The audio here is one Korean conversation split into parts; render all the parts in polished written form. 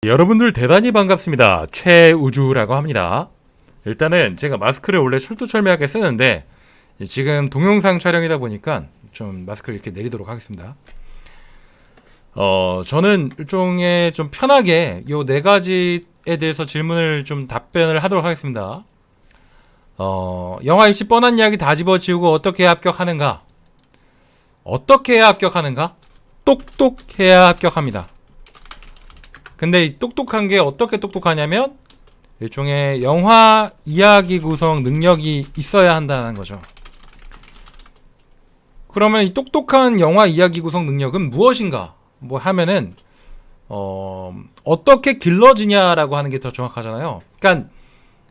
여러분들 대단히 반갑습니다. 최우주라고 합니다. 일단은 제가 마스크를 원래 철두철미하게 쓰는데 지금 동영상 촬영이다 보니까 좀 마스크를 이렇게 내리도록 하겠습니다. 저는 일종의 좀 편하게 요 네 가지에 대해서 질문을 좀 답변을 하도록 하겠습니다. 영화 입시 뻔한 이야기 다 집어치우고 어떻게 해야 합격하는가? 어떻게 해야 합격하는가? 똑똑해야 합격합니다. 근데 이 똑똑한 게 어떻게 똑똑하냐면 일종의 영화 이야기 구성 능력이 있어야 한다는 거죠. 그러면 이 똑똑한 영화 이야기 구성 능력은 무엇인가? 뭐 하면은 어떻게 길러지냐라고 하는 게 더 정확하잖아요. 그러니까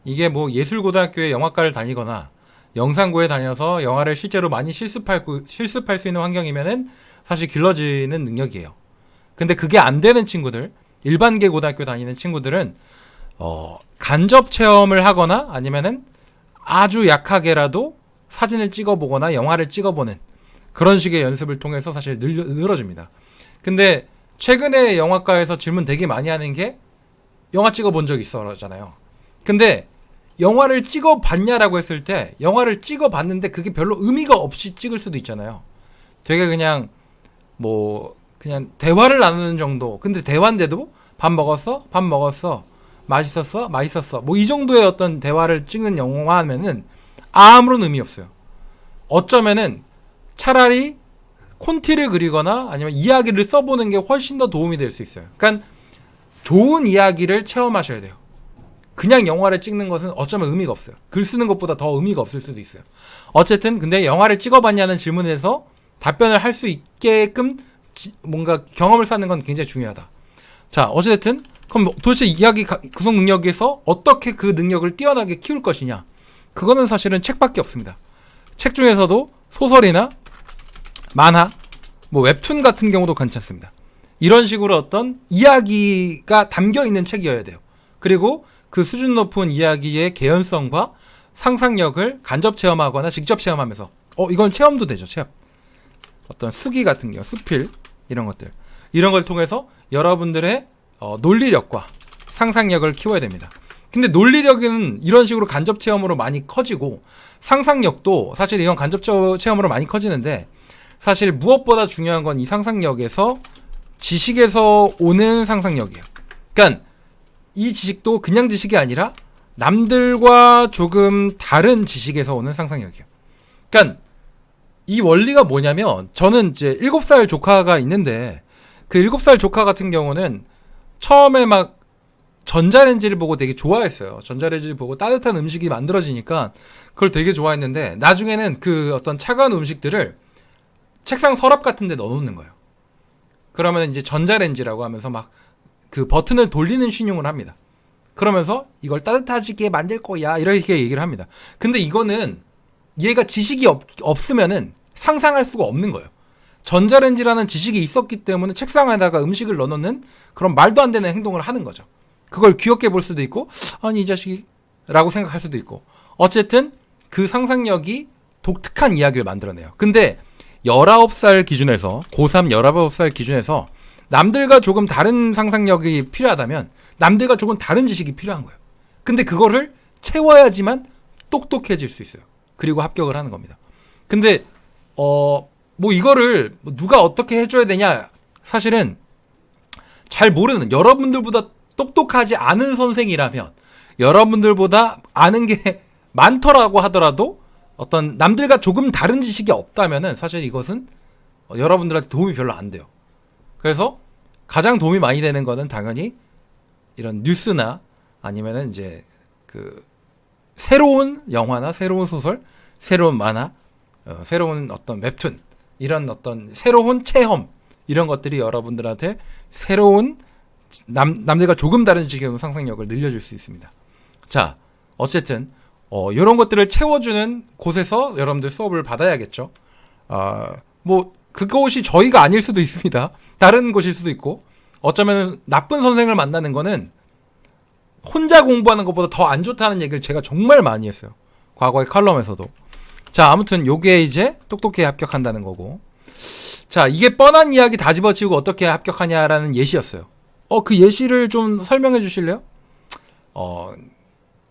이게 뭐 예술고등학교에 영화과를 다니거나 영상고에 다녀서 영화를 실제로 많이 실습할 수 있는 환경이면은 사실 길러지는 능력이에요. 근데 그게 안 되는 친구들, 일반계 고등학교 다니는 친구들은 간접 체험을 하거나 아니면은 아주 약하게라도 사진을 찍어보거나 영화를 찍어보는 그런 식의 연습을 통해서 사실 늘어집니다. 근데 최근에 영화과에서 질문 되게 많이 하는 게 영화 찍어본 적 있어잖아요. 근데 영화를 찍어봤냐라고 했을 때 영화를 찍어봤는데 그게 별로 의미가 없이 찍을 수도 있잖아요. 되게 그냥 그냥 대화를 나누는 정도. 근데 대화인데도 밥 먹었어? 밥 먹었어. 맛있었어? 맛있었어. 뭐 이 정도의 어떤 대화를 찍는 영화면은 아무런 의미 없어요. 어쩌면은 차라리 콘티를 그리거나 아니면 이야기를 써보는 게 훨씬 더 도움이 될 수 있어요. 그러니까 좋은 이야기를 체험하셔야 돼요. 그냥 영화를 찍는 것은 어쩌면 의미가 없어요. 글 쓰는 것보다 더 의미가 없을 수도 있어요. 어쨌든 근데 영화를 찍어봤냐는 질문에서 답변을 할 수 있게끔 뭔가 경험을 쌓는 건 굉장히 중요하다. 자, 어쨌든 그럼 도대체 이야기 구성 능력에서 어떻게 그 능력을 뛰어나게 키울 것이냐? 그거는 사실은 책밖에 없습니다. 책 중에서도 소설이나 만화, 뭐 웹툰 같은 경우도 괜찮습니다. 이런 식으로 어떤 이야기가 담겨 있는 책이어야 돼요. 그리고 그 수준 높은 이야기의 개연성과 상상력을 간접 체험하거나 직접 체험하면서 이건 체험도 되죠. 체험. 어떤 수기 같은 경우, 수필 이런 걸 통해서 여러분들의 논리력과 상상력을 키워야 됩니다. 근데 논리력은 이런 식으로 간접 체험으로 많이 커지고 상상력도 사실 이건 간접 체험으로 많이 커지는데 사실 무엇보다 중요한 건 이 상상력에서 지식에서 오는 상상력이에요. 그러니까 이 지식도 그냥 지식이 아니라 남들과 조금 다른 지식에서 오는 상상력이에요. 그러니까 이 원리가 뭐냐면 저는 이제 7살 조카가 있는데 그 7살 조카 같은 경우는 처음에 막 전자레인지를 보고 되게 좋아했어요. 전자레인지를 보고 따뜻한 음식이 만들어지니까 그걸 되게 좋아했는데 나중에는 그 어떤 차가운 음식들을 책상 서랍 같은 데 넣어놓는 거예요. 그러면 이제 전자레인지라고 하면서 막 그 버튼을 돌리는 신용을 합니다. 그러면서 이걸 따뜻하게 만들 거야 이렇게 얘기를 합니다. 근데 이거는 얘가 지식이 없으면은 상상할 수가 없는 거예요. 전자레인지라는 지식이 있었기 때문에 책상에다가 음식을 넣어놓는 그런 말도 안 되는 행동을 하는 거죠. 그걸 귀엽게 볼 수도 있고 아니 이 자식이 라고 생각할 수도 있고 어쨌든 그 상상력이 독특한 이야기를 만들어내요. 근데 19살 기준에서 고3 19살 기준에서 남들과 조금 다른 상상력이 필요하다면 남들과 조금 다른 지식이 필요한 거예요. 근데 그거를 채워야지만 똑똑해질 수 있어요. 그리고 합격을 하는 겁니다. 근데 뭐 이거를 누가 어떻게 해줘야 되냐 사실은 잘 모르는 여러분들보다 똑똑하지 않은 선생이라면 여러분들보다 아는 게 많더라고 하더라도 어떤 남들과 조금 다른 지식이 없다면은 사실 이것은 여러분들한테 도움이 별로 안 돼요. 그래서 가장 도움이 많이 되는 거는 당연히 이런 뉴스나 아니면은 이제 그 새로운 영화나 새로운 소설, 새로운 만화, 새로운 어떤 웹툰 이런 어떤 새로운 체험 이런 것들이 여러분들한테 새로운 남들과 조금 다른 지식의 상상력을 늘려줄 수 있습니다. 자, 어쨌든 이런 것들을 채워주는 곳에서 여러분들 수업을 받아야겠죠. 뭐 그곳이 저희가 아닐 수도 있습니다. 다른 곳일 수도 있고 어쩌면 나쁜 선생을 만나는 거는 혼자 공부하는 것보다 더 안 좋다는 얘기를 제가 정말 많이 했어요. 과거의 칼럼에서도. 자, 아무튼 요게 이제 똑똑해야 합격한다는 거고. 자, 이게 뻔한 이야기 다 집어치우고 어떻게 합격하냐라는 예시였어요. 그 예시를 좀 설명해 주실래요?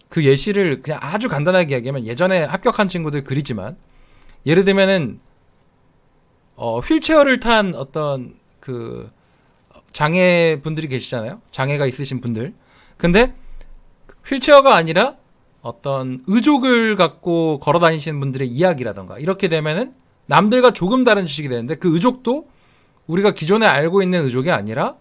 그 예시를 그냥 아주 간단하게 이야기하면 예전에 합격한 친구들 그리지만 예를 들면은 휠체어를 탄 어떤 그 장애 분들이 계시잖아요. 장애가 있으신 분들. 근데 휠체어가 아니라 어떤 의족을 갖고 걸어 다니시는 분들의 이야기라던가 이렇게 되면은 남들과 조금 다른 지식이 되는데 그 의족도 우리가 기존에 알고 있는 의족이 아니라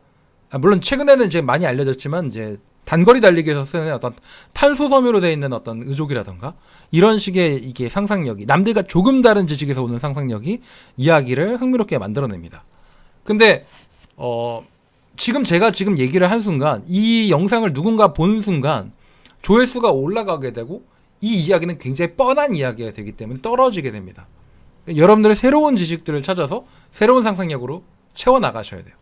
물론 최근에는 이제 많이 알려졌지만 이제 단거리 달리기에서 쓰는 어떤 탄소 섬유로 되어 있는 어떤 의족이라던가 이런 식의 이게 상상력이 남들과 조금 다른 지식에서 오는 상상력이 이야기를 흥미롭게 만들어냅니다. 근데 제가 지금 얘기를 한 순간 이 영상을 누군가 보는 순간 조회수가 올라가게 되고 이 이야기는 굉장히 뻔한 이야기가 되기 때문에 떨어지게 됩니다. 여러분들의 새로운 지식들을 찾아서 새로운 상상력으로 채워나가셔야 돼요.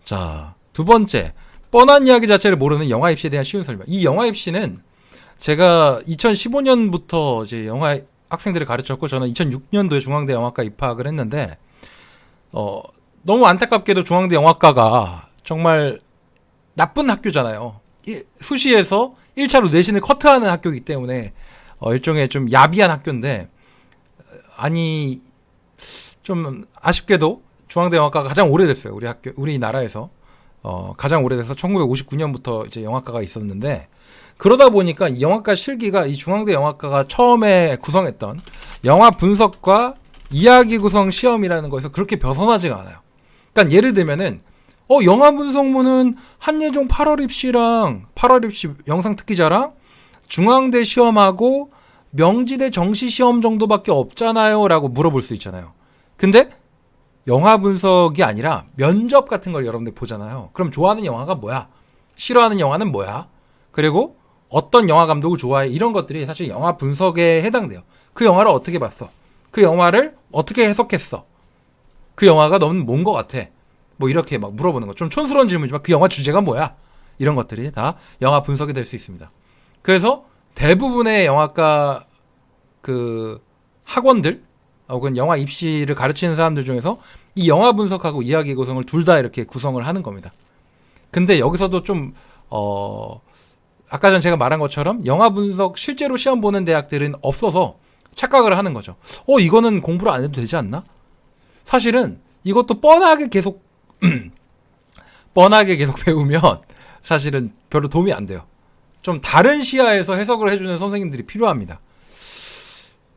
자, 두 번째, 뻔한 이야기 자체를 모르는 영화 입시에 대한 쉬운 설명. 이 영화 입시는 제가 2015년부터 이제 영화 학생들을 가르쳤고 저는 2006년도에 중앙대 영화과 입학을 했는데 너무 안타깝게도 중앙대 영화과가 정말 나쁜 학교잖아요. 수시에서 1차로 내신을 커트하는 학교이기 때문에 일종의 좀 야비한 학교인데 좀 아쉽게도 중앙대 영화과가 가장 오래됐어요. 우리나라에서 가장 오래돼서 1959년부터 이제 영화과가 있었는데 그러다 보니까 이 영화과 실기가 이 중앙대 영화과가 처음에 구성했던 영화 분석과 이야기 구성 시험이라는 거에서 그렇게 벗어나지가 않아요. 그러니까 예를 들면은 영화 분석문은 한예종 8월 입시랑 8월 입시 영상 특기자랑 중앙대 시험하고 명지대 정시 시험 정도밖에 없잖아요 라고 물어볼 수 있잖아요. 근데 영화 분석이 아니라 면접 같은 걸 여러분들 보잖아요. 그럼 좋아하는 영화가 뭐야? 싫어하는 영화는 뭐야? 그리고 어떤 영화 감독을 좋아해? 이런 것들이 사실 영화 분석에 해당돼요. 그 영화를 어떻게 봤어? 그 영화를 어떻게 해석했어? 그 영화가 너는 뭔 것 같아? 뭐 이렇게 막 물어보는 거. 좀 촌스러운 질문이지만 그 영화 주제가 뭐야? 이런 것들이 다 영화 분석이 될 수 있습니다. 그래서 대부분의 영화과 그 학원들 혹은 영화 입시를 가르치는 사람들 중에서 이 영화 분석하고 이야기 구성을 둘 다 이렇게 구성을 하는 겁니다. 근데 여기서도 좀 아까 전 제가 말한 것처럼 영화 분석 실제로 시험 보는 대학들은 없어서 착각을 하는 거죠. 이거는 공부를 안 해도 되지 않나? 사실은 이것도 뻔하게 계속 배우면 사실은 별로 도움이 안 돼요. 좀 다른 시야에서 해석을 해주는 선생님들이 필요합니다.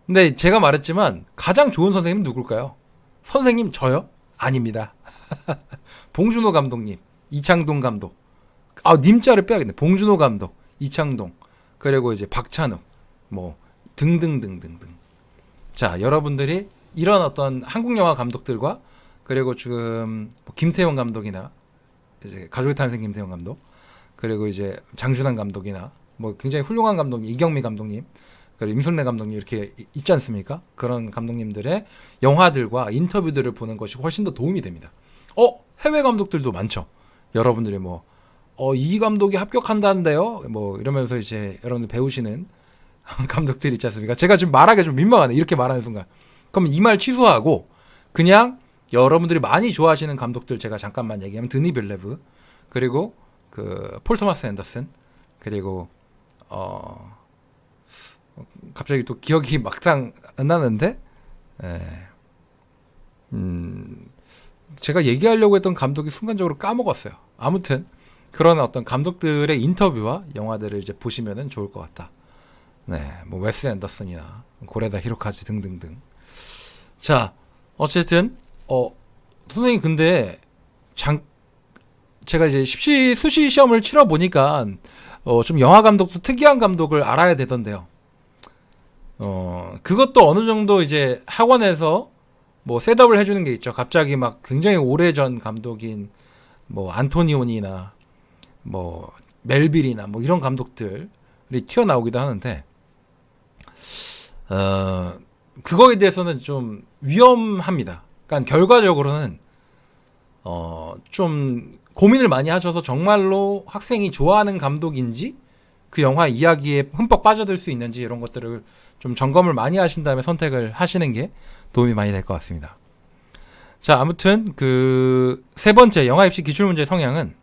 근데 제가 말했지만 가장 좋은 선생님은 누굴까요? 선생님 저요? 아닙니다. 봉준호 감독님, 이창동 감독. 님자를 빼야겠네. 봉준호 감독, 이창동, 그리고 이제 박찬욱, 뭐 등등등등등. 자, 여러분들이 이런 어떤 한국 영화 감독들과 그리고 지금 김태형 감독이나 이제 가족의 탄생 김태형 감독, 그리고 이제 장준환 감독이나 뭐 굉장히 훌륭한 감독님 이경미 감독님, 그리고 임순례 감독님 이렇게 있지 않습니까? 그런 감독님들의 영화들과 인터뷰들을 보는 것이 훨씬 더 도움이 됩니다. 해외 감독들도 많죠. 여러분들이 이 감독이 합격한다는데요? 뭐 이러면서 이제 여러분들 배우시는 감독들이 있지 않습니까? 제가 지금 말하기 좀 민망하네. 이렇게 말하는 순간. 그럼 이 말 취소하고 그냥 여러분들이 많이 좋아하시는 감독들 제가 잠깐만 얘기하면 드니 빌레브, 그리고 그 폴 토마스 앤더슨, 그리고 갑자기 또 기억이 막상 안 나는데 제가 얘기하려고 했던 감독이 순간적으로 까먹었어요. 아무튼 그런 어떤 감독들의 인터뷰와 영화들을 이제 보시면은 좋을 것 같다. 네, 뭐 웨스 앤더슨이나 고레다 히로카즈 등등등. 자, 어쨌든 선생님 근데 제가 이제 수시 시험을 치러 보니까 좀 영화 감독도 특이한 감독을 알아야 되던데요. 그것도 어느 정도 이제 학원에서 뭐 셋업을 해주는 게 있죠. 갑자기 막 굉장히 오래전 감독인 뭐 안토니오니나 뭐 멜빌이나 뭐 이런 감독들이 튀어나오기도 하는데 그거에 대해서는 좀 위험합니다. 그러니까 결과적으로는 좀 고민을 많이 하셔서 정말로 학생이 좋아하는 감독인지 그 영화 이야기에 흠뻑 빠져들 수 있는지 이런 것들을 좀 점검을 많이 하신 다음에 선택을 하시는 게 도움이 많이 될 것 같습니다. 자, 아무튼 그 세 번째 영화 입시 기출 문제 성향은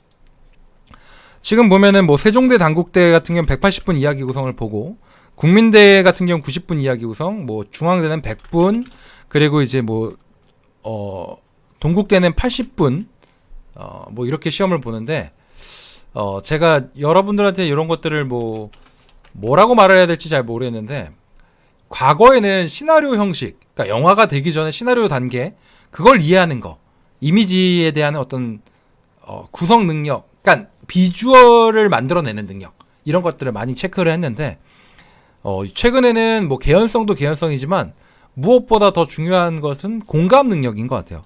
지금 보면은 뭐 세종대 단국대 같은 경우는 180분 이야기 구성을 보고 국민대 같은 경우 90분 이야기 구성, 뭐 중앙대는 100분, 그리고 이제 뭐 동국대는 80분 뭐 이렇게 시험을 보는데 제가 여러분들한테 이런 것들을 뭐라고 말을 해야 될지 잘 모르겠는데 과거에는 시나리오 형식, 그러니까 영화가 되기 전에 시나리오 단계 그걸 이해하는 거, 이미지에 대한 어떤 구성 능력, 그러니까 비주얼을 만들어내는 능력 이런 것들을 많이 체크를 했는데 최근에는 뭐 개연성도 개연성이지만 무엇보다 더 중요한 것은 공감 능력인 것 같아요.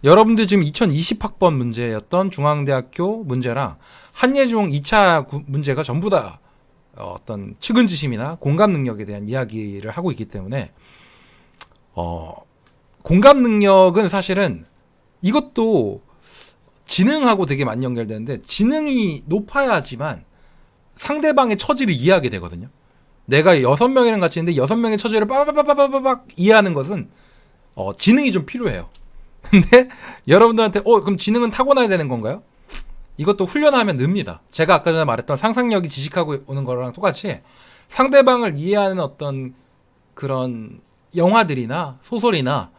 여러분들 지금 2020학번 문제였던 중앙대학교 문제랑 한예종 2차 문제가 전부 다 어떤 측은지심이나 공감 능력에 대한 이야기를 하고 있기 때문에 공감 능력은 사실은 이것도 지능하고 되게 많이 연결되는데 지능이 높아야지만 상대방의 처지를 이해하게 되거든요. 내가 6명이랑 같이 있는데 6명의 처지를 빠바바바바박 이해하는 것은 지능이 좀 필요해요. 근데 여러분들한테 그럼 지능은 타고나야 되는 건가요? 이것도 훈련하면 늡니다. 제가 아까 전에 말했던 상상력이 지식하고 오는 거랑 똑같이 상대방을 이해하는 어떤 그런 영화들이나 소설이나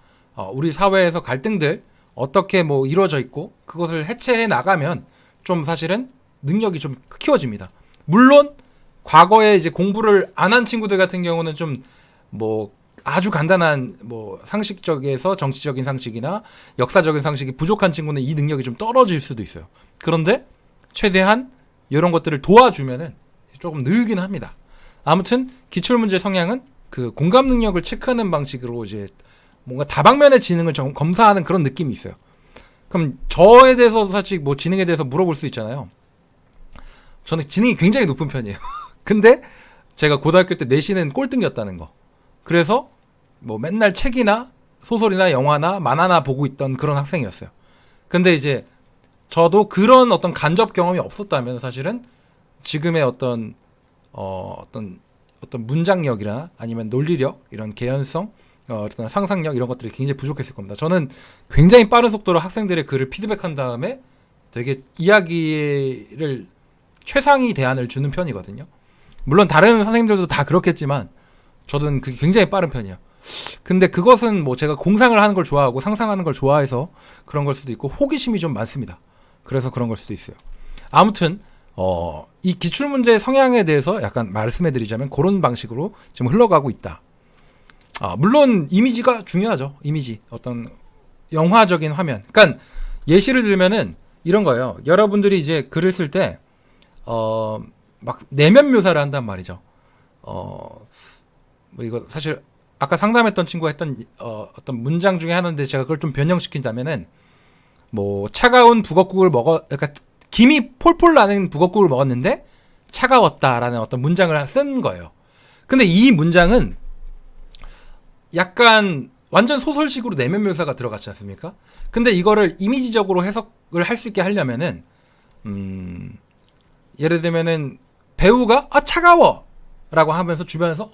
우리 사회에서 갈등들 어떻게 뭐 이루어져 있고 그것을 해체해 나가면 좀 사실은 능력이 좀 키워집니다. 물론 과거에 이제 공부를 안 한 친구들 같은 경우는 좀 뭐 아주 간단한 뭐 상식적에서 정치적인 상식이나 역사적인 상식이 부족한 친구는 이 능력이 좀 떨어질 수도 있어요. 그런데 최대한 이런 것들을 도와주면은 조금 늘긴 합니다. 아무튼 기출문제 성향은 그 공감 능력을 체크하는 방식으로 이제 뭔가 다방면의 지능을 검사하는 그런 느낌이 있어요. 그럼 저에 대해서 사실 뭐 지능에 대해서 물어볼 수 있잖아요. 저는 지능이 굉장히 높은 편이에요. 근데 제가 고등학교 때 내신은 꼴등이었다는 거. 그래서 뭐 맨날 책이나 소설이나 영화나 만화나 보고 있던 그런 학생이었어요. 근데 이제 저도 그런 어떤 간접 경험이 없었다면 사실은 지금의 어떤 문장력이나 아니면 논리력, 이런 개연성, 어떤 상상력 이런 것들이 굉장히 부족했을 겁니다. 저는 굉장히 빠른 속도로 학생들의 글을 피드백한 다음에 되게 이야기를 최상위 대안을 주는 편이거든요. 물론 다른 선생님들도 다 그렇겠지만 저는 그게 굉장히 빠른 편이에요. 근데 그것은 뭐 제가 공상을 하는 걸 좋아하고 상상하는 걸 좋아해서 그런 걸 수도 있고 호기심이 좀 많습니다. 그래서 그런 걸 수도 있어요. 아무튼 이 기출문제 성향에 대해서 약간 말씀해 드리자면 그런 방식으로 지금 흘러가고 있다. 물론 이미지가 중요하죠. 이미지, 어떤 영화적인 화면. 그러니까 예시를 들면은 이런 거예요. 여러분들이 이제 글을 쓸 때 막 내면 묘사를 한단 말이죠. 뭐 이거 사실 아까 상담했던 친구가 했던 어떤 문장 중에 하나인데 제가 그걸 좀 변형시킨다면은 뭐 차가운 북엇국을 그러니까 김이 폴폴 나는 북엇국을 먹었는데 차가웠다라는 어떤 문장을 쓴 거예요. 근데 이 문장은 약간 완전 소설식으로 내면 묘사가 들어갔지 않습니까? 근데 이거를 이미지적으로 해석을 할 수 있게 하려면은 예를 들면은 배우가 차가워 라고 하면서 주변에서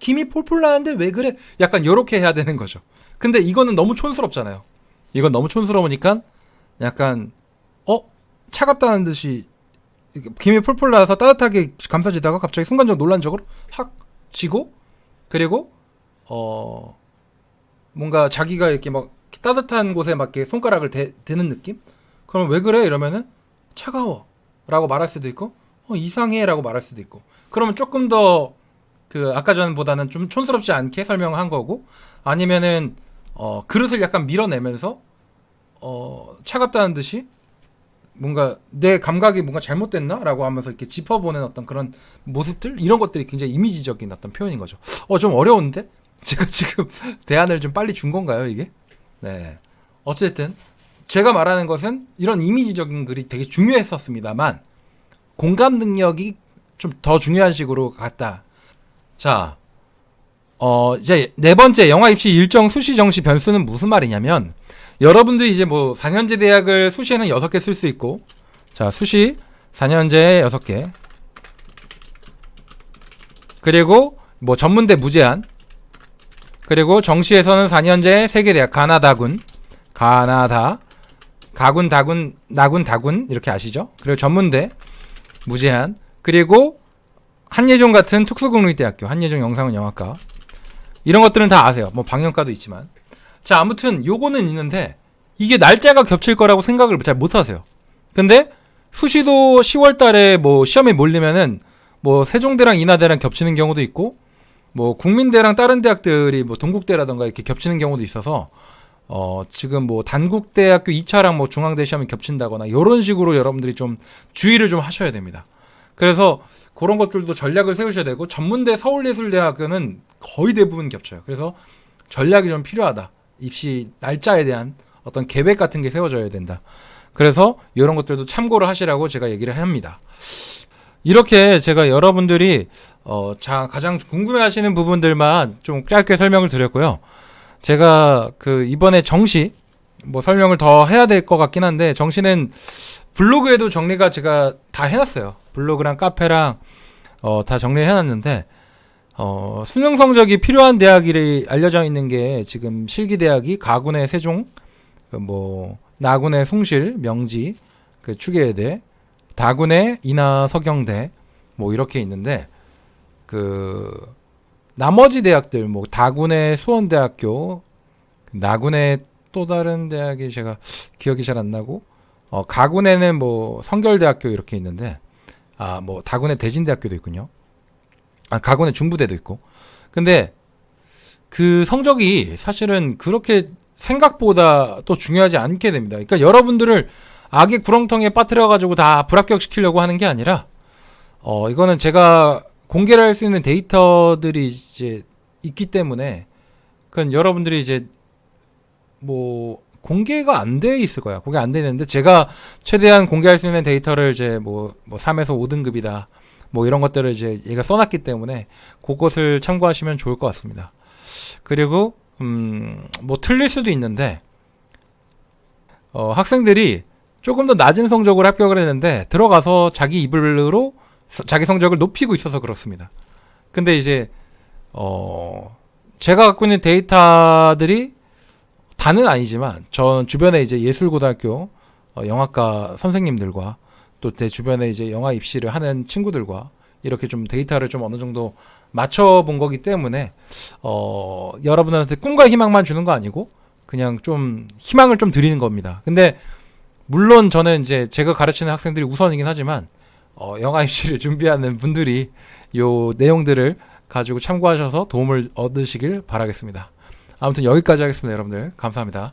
김이 폴폴 나는데 왜 그래? 약간 요렇게 해야 되는 거죠. 근데 이거는 너무 촌스럽잖아요. 이건 너무 촌스러우니까 약간 차갑다는 듯이 김이 폴폴 나서 따뜻하게 감싸지다가 갑자기 순간적으로 논란적으로 확 지고, 그리고 뭔가 자기가 이렇게 막 따뜻한 곳에 막 이렇게 손가락을 대는 느낌? 그럼 왜 그래? 이러면은 차가워 라고 말할 수도 있고 이상해 라고 말할 수도 있고, 그러면 조금 더 그 아까 전보다는 좀 촌스럽지 않게 설명한 거고, 아니면은 그릇을 약간 밀어내면서 차갑다는 듯이 뭔가 내 감각이 뭔가 잘못됐나? 라고 하면서 이렇게 짚어보는 어떤 그런 모습들, 이런 것들이 굉장히 이미지적인 어떤 표현인 거죠. 좀 어려운데? 제가 지금 대안을 좀 빨리 준 건가요, 이게? 네. 어쨌든 제가 말하는 것은 이런 이미지적인 글이 되게 중요했었습니다만 공감 능력이 좀 더 중요한 식으로 갔다. 자, 이제 네 번째 영화 입시 일정 수시 정시 변수는 무슨 말이냐면, 여러분들이 이제 뭐 4년제 대학을 수시에는 6개 쓸 수 있고, 자, 수시 4년제 6개, 그리고 뭐 전문대 무제한, 그리고 정시에서는 4년제 3개 대학, 가나다군 가나다, 가군, 다군, 나군, 다군 이렇게 아시죠? 그리고 전문대, 무제한, 그리고 한예종 같은 특수국립대학교, 한예종 영상은 영화과 이런 것들은 다 아세요. 뭐 방영과도 있지만. 자, 아무튼 요거는 있는데 이게 날짜가 겹칠 거라고 생각을 잘 못하세요. 근데 수시도 10월 달에 뭐 시험에 몰리면은 뭐 세종대랑 인하대랑 겹치는 경우도 있고 뭐 국민대랑 다른 대학들이 뭐 동국대라던가 이렇게 겹치는 경우도 있어서 지금 뭐 단국대학교 2차랑 뭐 중앙대 시험이 겹친다거나 이런 식으로 여러분들이 좀 주의를 좀 하셔야 됩니다. 그래서 그런 것들도 전략을 세우셔야 되고 전문대 서울예술대학교는 거의 대부분 겹쳐요. 그래서 전략이 좀 필요하다. 입시 날짜에 대한 어떤 계획 같은 게 세워져야 된다. 그래서 이런 것들도 참고를 하시라고 제가 얘기를 합니다. 이렇게 제가 여러분들이 가장 궁금해하시는 부분들만 좀 짧게 설명을 드렸고요. 제가 그 이번에 정시 뭐 설명을 더 해야 될 것 같긴 한데 정시는 블로그에도 정리가 제가 다 해놨어요. 블로그랑 카페랑 다 정리해놨는데 수능 성적이 필요한 대학이 알려져 있는 게 지금 실기대학이 가군의 세종, 뭐 나군의 숭실, 명지, 그 추계대, 다군의 인하 서경대 뭐 이렇게 있는데 그 나머지 대학들 뭐 다군의 수원대학교, 나군의 또 다른 대학이 제가 기억이 잘 안 나고 가군에는 뭐 성결대학교 이렇게 있는데 뭐 다군의 대진대학교도 있군요. 가군의 중부대도 있고. 근데 그 성적이 사실은 그렇게 생각보다 또 중요하지 않게 됩니다. 그러니까 여러분들을 악의 구렁텅이에 빠뜨려가지고 다 불합격시키려고 하는 게 아니라 이거는 제가 공개를 할 수 있는 데이터들이 이제 있기 때문에 그건 여러분들이 이제 뭐 공개가 안 돼 있을 거야. 공개 안 되는데 제가 최대한 공개할 수 있는 데이터를 이제 뭐 3에서 5등급이다. 뭐 이런 것들을 이제 얘가 써놨기 때문에 그것을 참고하시면 좋을 것 같습니다. 그리고 뭐 틀릴 수도 있는데 학생들이 조금 더 낮은 성적으로 합격을 했는데 들어가서 자기 입으로 자기 성적을 높이고 있어서 그렇습니다. 근데 이제 제가 갖고 있는 데이터들이 다는 아니지만 전 주변에 이제 예술고등학교 영화과 선생님들과 또 제 주변에 이제 영화 입시를 하는 친구들과 이렇게 좀 데이터를 좀 어느 정도 맞춰본 거기 때문에 여러분들한테 꿈과 희망만 주는 거 아니고 그냥 좀 희망을 좀 드리는 겁니다. 근데 물론 저는 이제 제가 가르치는 학생들이 우선이긴 하지만 영화 입시를 준비하는 분들이 요 내용들을 가지고 참고하셔서 도움을 얻으시길 바라겠습니다. 아무튼 여기까지 하겠습니다. 여러분들 감사합니다.